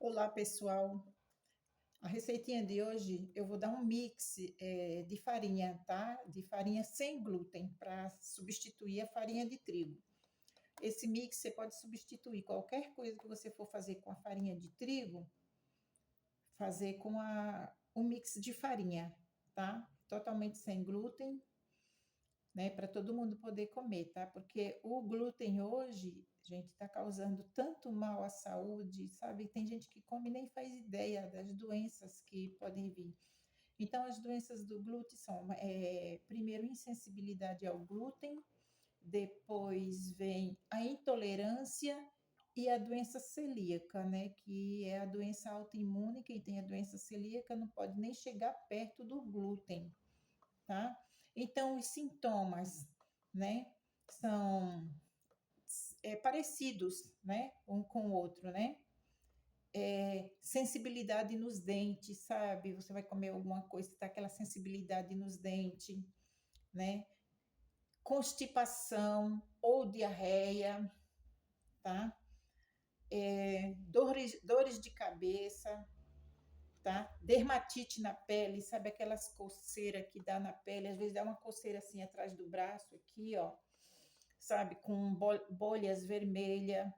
Olá, pessoal. A receitinha de hoje eu vou dar um mix de farinha, tá? De farinha sem glúten para substituir a farinha de trigo. Esse mix você pode substituir qualquer coisa que você for fazer com a farinha de trigo, fazer com um mix de farinha, tá? Totalmente sem glúten, né? Para todo mundo poder comer, tá? Porque o glúten hoje, gente, está causando tanto mal à saúde, sabe? Tem gente que come e nem faz ideia das doenças que podem vir. Então, as doenças do glúten são, primeiro, insensibilidade ao glúten, depois vem a intolerância e a doença celíaca, né? Que é a doença autoimune. Quem tem a doença celíaca não pode nem chegar perto do glúten, tá? Então, os sintomas, né, são parecidos, né, um com o outro, né? Sensibilidade nos dentes, sabe? Você vai comer alguma coisa, tá aquela sensibilidade nos dentes, né? Constipação ou diarreia, tá? Dores de cabeça, tá? Dermatite na pele, sabe aquelas coceiras que dá na pele? Às vezes dá uma coceira assim atrás do braço, aqui, ó, sabe? Com bolhas vermelhas,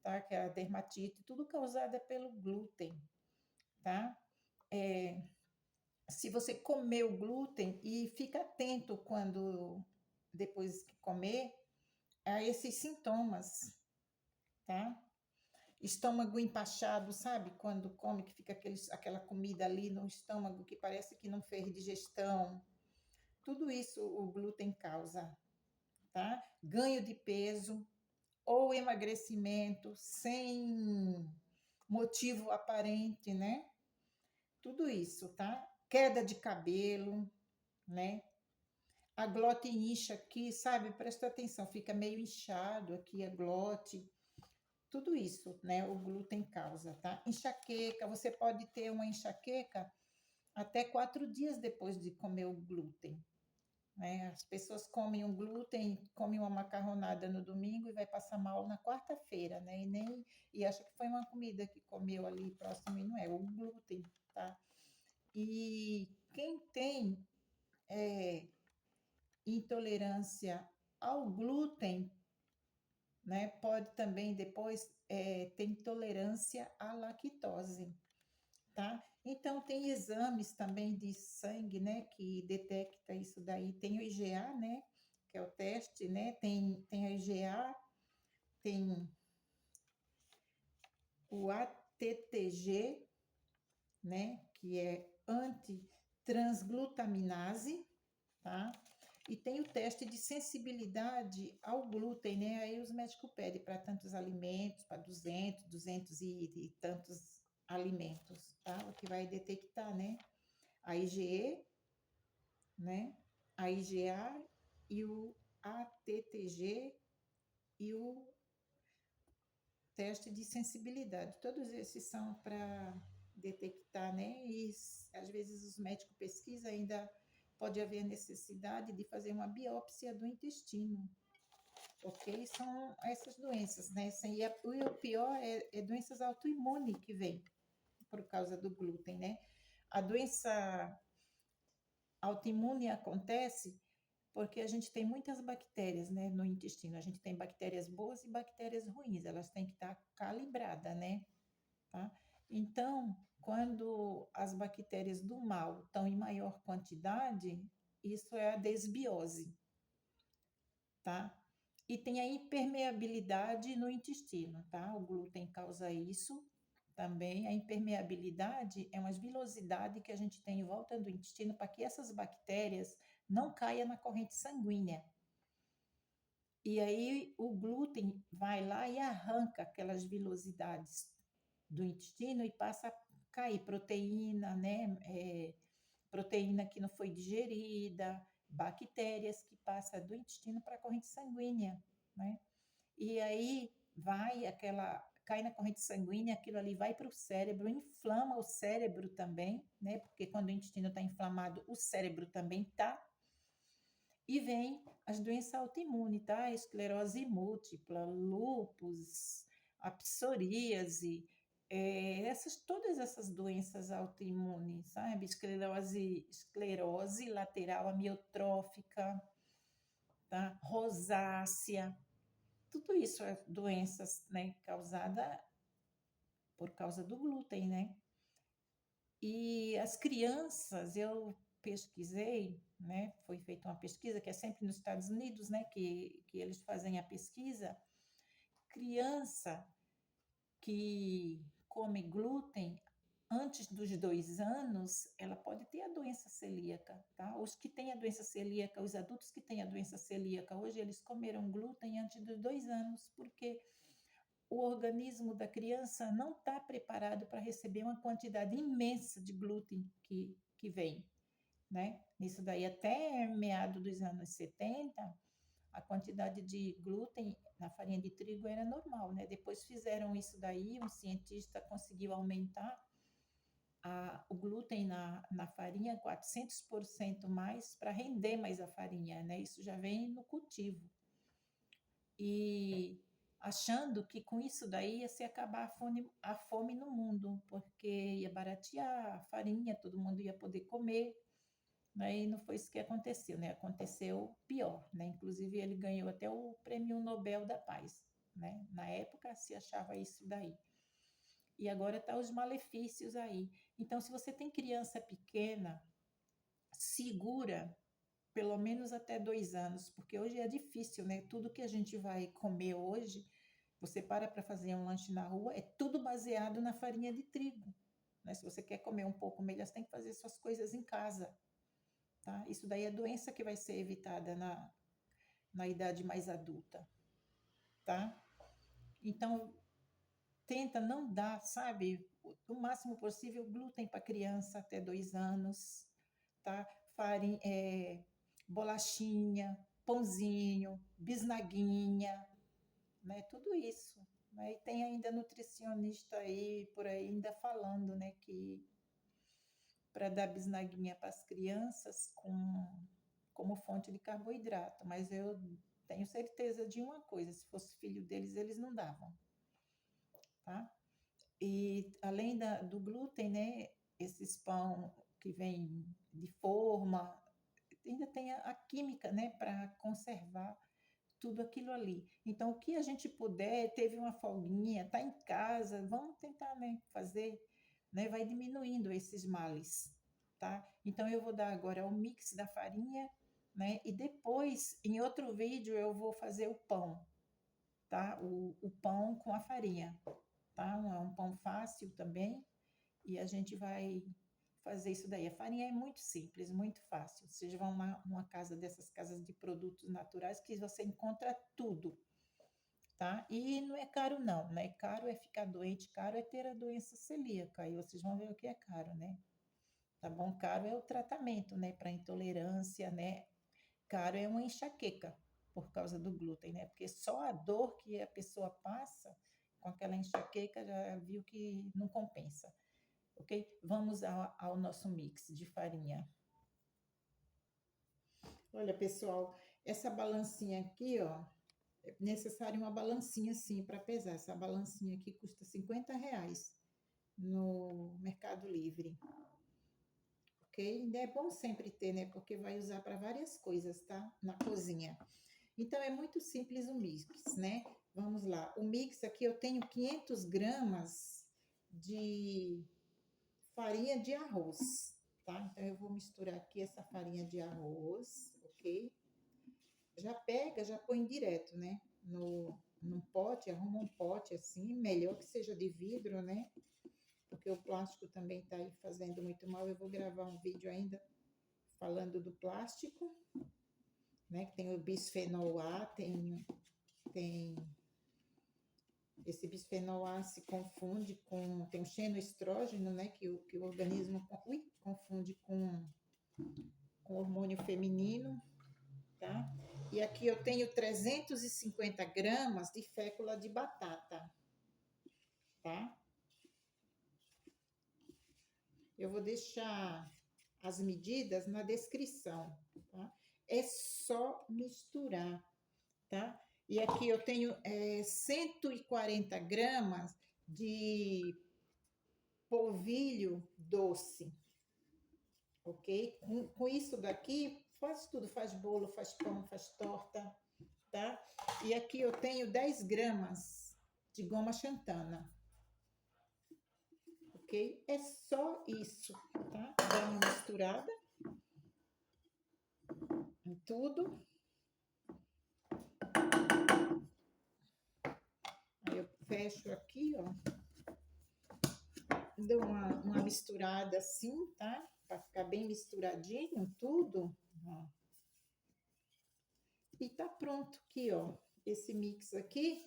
tá? Que é a dermatite, tudo causada pelo glúten, tá? É, se você comer o glúten e fica atento quando depois que comer a esses sintomas, tá? Estômago empachado, sabe? Quando come que fica aquela comida ali no estômago que parece que não fez digestão. Tudo isso o glúten causa, tá? Ganho de peso ou emagrecimento sem motivo aparente, né? Tudo isso, tá? Queda de cabelo, né? A glote incha aqui, sabe? Presta atenção, fica meio inchado aqui a glote. Tudo isso, né? O glúten causa, tá? Enxaqueca, você pode ter uma enxaqueca até 4 dias depois de comer o glúten, né? As pessoas comem o glúten, comem uma macarronada no domingo e vai passar mal na quarta-feira, né? E acha que foi uma comida que comeu ali próximo e não é o glúten, tá? E quem tem intolerância ao glúten, né, pode também depois ter intolerância à lactose, tá? Então, tem exames também de sangue, né, que detecta isso daí. Tem o IgA, né, que é o teste, né? Tem a IgA, tem o ATTG, né, que é antitransglutaminase, tá? E tem o teste de sensibilidade ao glúten, né? Aí os médicos pedem para tantos alimentos, para 200 e tantos alimentos, tá? O que vai detectar, né? A IgE, né? A IgA e o ATTG e o teste de sensibilidade. Todos esses são para detectar, né? E às vezes os médicos pesquisam, ainda pode haver necessidade de fazer uma biópsia do intestino, porque são essas doenças, né? E o pior é doenças autoimunes que vem por causa do glúten, né? A doença autoimune acontece porque a gente tem muitas bactérias, né, no intestino. A gente tem bactérias boas e bactérias ruins, elas têm que estar calibradas, né? Tá? Então, quando as bactérias do mal estão em maior quantidade, isso é a desbiose, tá? E tem a impermeabilidade no intestino, tá? O glúten causa isso também. A impermeabilidade é uma vilosidade que a gente tem em volta do intestino para que essas bactérias não caiam na corrente sanguínea. E aí o glúten vai lá e arranca aquelas vilosidades do intestino e passa a cair proteína, né? Proteína que não foi digerida, bactérias que passam do intestino para a corrente sanguínea, né? E aí cai na corrente sanguínea, aquilo ali vai para o cérebro, inflama o cérebro também, né? Porque quando o intestino está inflamado, o cérebro também está. E vem as doenças autoimunes, tá? Esclerose múltipla, lúpus, a psoríase, todas essas doenças autoimunes, sabe? Esclerose lateral amiotrófica, tá? Rosácea, tudo isso é doenças, né, causada por causa do glúten, né? E as crianças, eu pesquisei, né? Foi feita uma pesquisa que é sempre nos Estados Unidos, né? Que eles fazem a pesquisa. Criança que come glúten antes dos 2 anos, ela pode ter a doença celíaca, tá? Os que têm a doença celíaca, os adultos que têm a doença celíaca, hoje eles comeram glúten antes dos 2 anos, porque o organismo da criança não está preparado para receber uma quantidade imensa de glúten que vem, né? Isso daí até meados dos anos 70, a quantidade de glúten na farinha de trigo era normal, né? Depois fizeram isso daí, um cientista conseguiu aumentar o glúten na farinha 400% mais para render mais a farinha, né? Isso já vem no cultivo. E achando que com isso daí ia se acabar a fome no mundo, porque ia baratear a farinha, todo mundo ia poder comer, né? E não foi isso que aconteceu, né? Aconteceu pior, né? Inclusive ele ganhou até o Prêmio Nobel da Paz, né? Na época se achava isso daí. E agora tá os malefícios aí. Então, se você tem criança pequena, segura pelo menos até 2 anos, porque hoje é difícil, né? Tudo que a gente vai comer hoje, você para fazer um lanche na rua, é tudo baseado na farinha de trigo, né? Se você quer comer um pouco melhor, você tem que fazer suas coisas em casa, tá? Isso daí é doença que vai ser evitada na idade mais adulta, tá? Então, tenta não dar, sabe, o máximo possível glúten para criança até 2 anos, tá? Farinha, bolachinha, pãozinho, bisnaguinha, né? Tudo isso. Né? E tem ainda nutricionista aí por aí ainda falando, né, que para dar bisnaguinha para as crianças como fonte de carboidrato, mas eu tenho certeza de uma coisa, se fosse filho deles, eles não davam, tá? E além do glúten, né, esses pão que vem de forma, ainda tem a química, né, para conservar tudo aquilo ali. Então, o que a gente puder, teve uma folguinha, tá em casa, vamos tentar, né, fazer, né, vai diminuindo esses males, tá? Então, eu vou dar agora o mix da farinha, né, e depois, em outro vídeo, eu vou fazer o pão, tá? O pão com a farinha, tá? É um pão fácil também, e a gente vai fazer isso daí. A farinha é muito simples, muito fácil. Vocês vão uma casa dessas casas de produtos naturais que você encontra tudo, tá? E não é caro não, né? Caro é ficar doente, caro é ter a doença celíaca. Aí vocês vão ver o que é caro, né? Tá bom? Caro é o tratamento, né? Para intolerância, né? Caro é uma enxaqueca por causa do glúten, né? Porque só a dor que a pessoa passa com aquela enxaqueca já viu que não compensa. Ok? Vamos ao nosso mix de farinha. Olha, pessoal, essa balancinha aqui, ó, é necessário uma balancinha assim para pesar. Essa balancinha aqui custa R$ 50 no Mercado Livre. Ok? É bom sempre ter, né? Porque vai usar para várias coisas, tá? Na cozinha. Então, é muito simples o mix, né? Vamos lá. O mix aqui eu tenho 500 gramas de farinha de arroz, tá? Então, eu vou misturar aqui essa farinha de arroz, ok? Já pega, já põe direto, né? Num pote, arruma um pote assim, melhor que seja de vidro, né? Porque o plástico também tá aí fazendo muito mal. Eu vou gravar um vídeo ainda falando do plástico, né? Que tem o bisfenol A, tem esse bisfenol A se confunde com, tem o xenoestrógeno, né? Que o organismo confunde com hormônio feminino, tá? E aqui eu tenho 350 gramas de fécula de batata, tá? Eu vou deixar as medidas na descrição, tá? É só misturar, tá? E aqui eu tenho 140 gramas de polvilho doce, ok? Com isso daqui, faz tudo, faz bolo, faz pão, faz torta, tá? E aqui eu tenho 10 gramas de goma xantana, ok? É só isso, tá? Dá uma misturada em tudo. Aí eu fecho aqui, ó. Dou uma misturada assim, tá? Pra ficar bem misturadinho tudo, ó. E tá pronto aqui, ó. Esse mix aqui,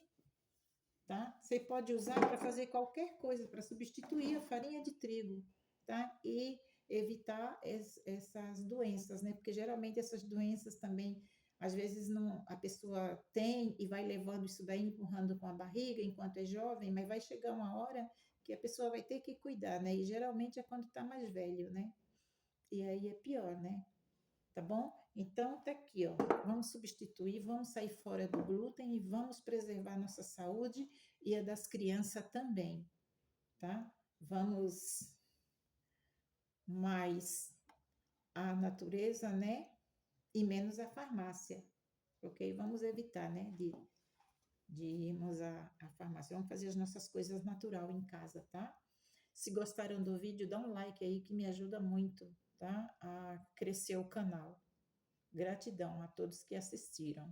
tá? Você pode usar para fazer qualquer coisa, para substituir a farinha de trigo, tá? E evitar essas doenças, né? Porque geralmente essas doenças também, às vezes não, a pessoa tem e vai levando isso daí, empurrando com a barriga enquanto é jovem, mas vai chegar uma hora que a pessoa vai ter que cuidar, né? E geralmente é quando tá mais velho, né? E aí é pior, né? Tá bom? Então tá aqui, ó. Vamos substituir, vamos sair fora do glúten e vamos preservar nossa saúde e a das crianças também, tá? Vamos mais a natureza, né? E menos a farmácia, ok? Vamos evitar, né? De irmos à farmácia. Vamos fazer as nossas coisas natural em casa, tá? Se gostaram do vídeo, dá um like aí que me ajuda muito, tá? A crescer o canal. Gratidão a todos que assistiram.